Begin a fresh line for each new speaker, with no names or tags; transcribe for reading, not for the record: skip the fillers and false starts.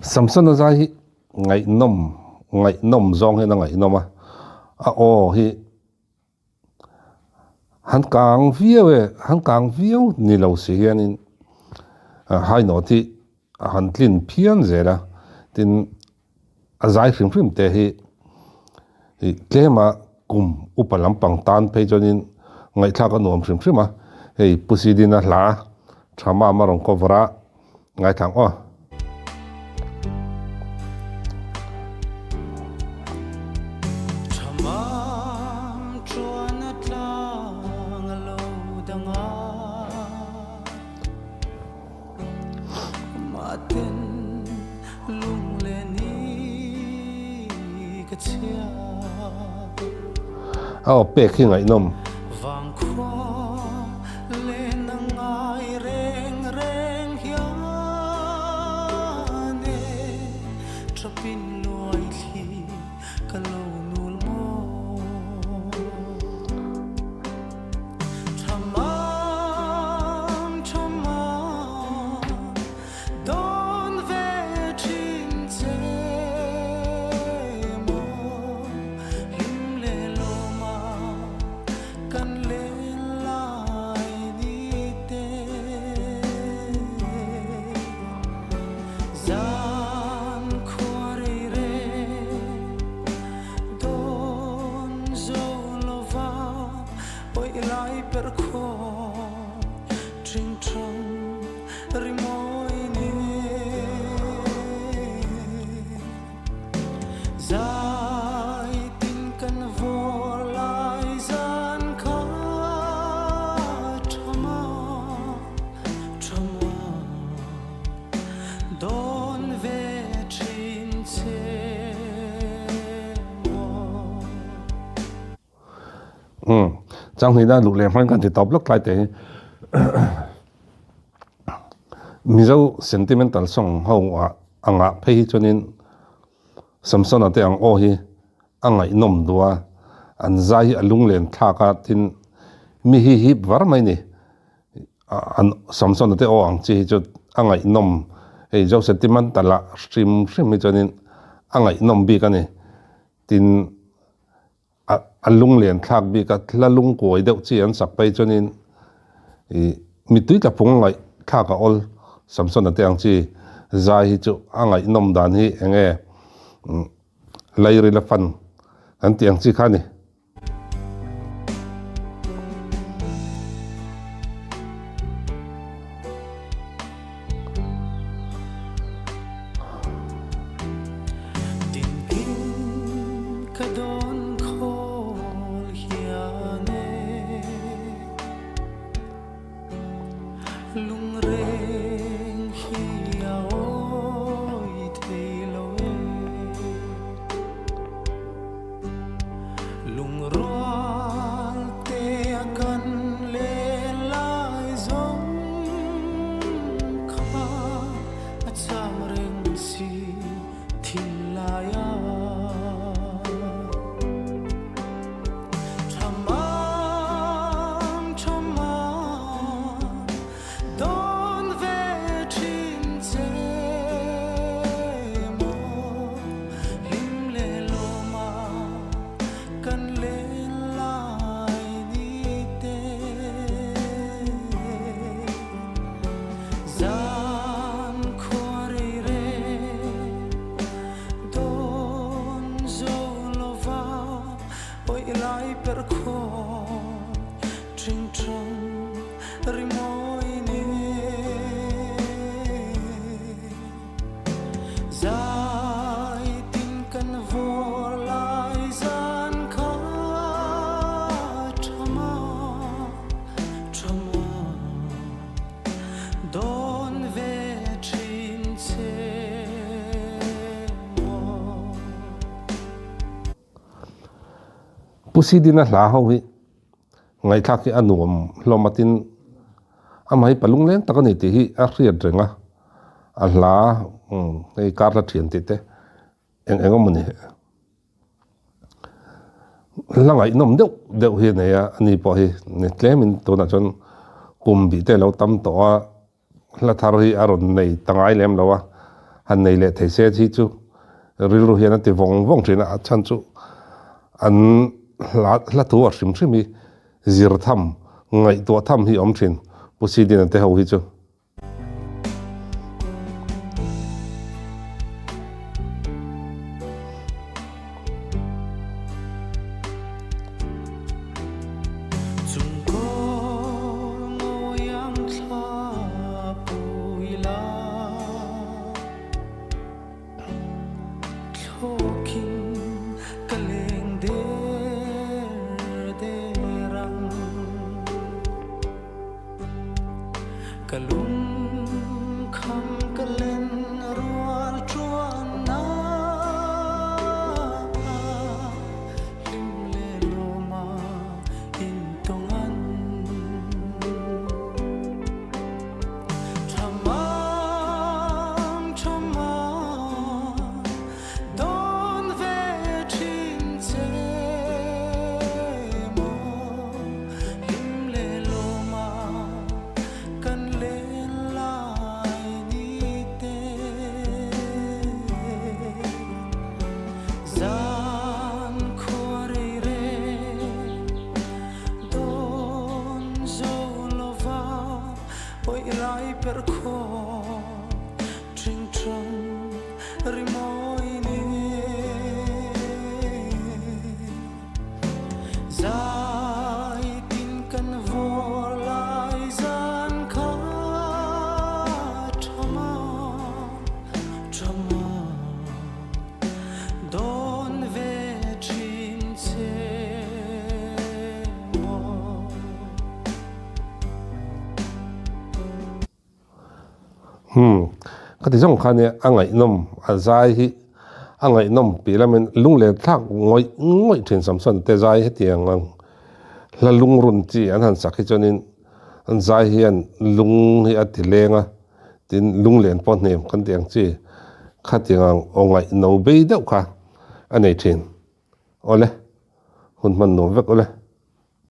Samson azai ngai nom zong he na ngai noma a o hi han kang viu ni lo si hianin hai no ti han tlin phian zela tin azai hrim te hi tlema kum upalam pangtan pe jonin ngai thla ka nom hrim a hei pusidina hla thama marong kovra ngai thang o ao pek hi ngai nom chang hi da lu le hman kan ti top lok lai te mizo sentimental song ho anga phei chonin samson ate ang o hi angai nom duwa an zai alung len tha ka tin mi hi var mai ni an samson ate o ang chi chu angai nom ei jo sentimental la stream mi chonin angai nom bi ka ni tin alung len thak bi ka thlalung koi deuh chi an sak pai chonin mi tui ka phung ngai tha ka ol samson ate ang chi zai hi chu angai nom dan hi enge lairi la fan an tiang chi khani pusidina hla ho hi ngai thak ki anuam hlomatin amai palung len takani ti hi a hriat renga a hla ei karla thian ti te engomani langai nom deuh hi neya ani po hi ne tlemin to na chon kum bi te lo tam to a la thar hi aron nei tangai lem lawa หันในเลไทเซที่จูริลเฮียนติวงทรินะชันจูอันละตัวสิมทริมีจิรธรรมไงตัวธรรมที่อมทรินปุสิดินเตหาฮิจู
กะลุงคำกะเล่นรัวจวนนาลิมเลโลมาอินตงอันทำมาดอนเวทินเจโมลิมเลโลมากันเลนลายนี้เตซานควริเรโดนโซโลวาโอยไลเปอร์โคทริงทรังริโมยเนซายตินกันวอลายซานคาทมาโดนเวทินเซโม
ก็ที่สำคัญเนี่ยอังไงนมอาใจฮิอังไงนมปีละมันลุงเลทักงอยถึงสำสันแต่ใจให้เตียงละลุงรุนจีอันหันสักให้จนินอันใจเฮียนลุงให้อติเลงอ่ะตินลุงเลนปอนเนมกันเตียงจีข้าเตียงองไงโนเบยเดาค่ะอันไหนทินโอเลหุ่นมันโนเวกโอเล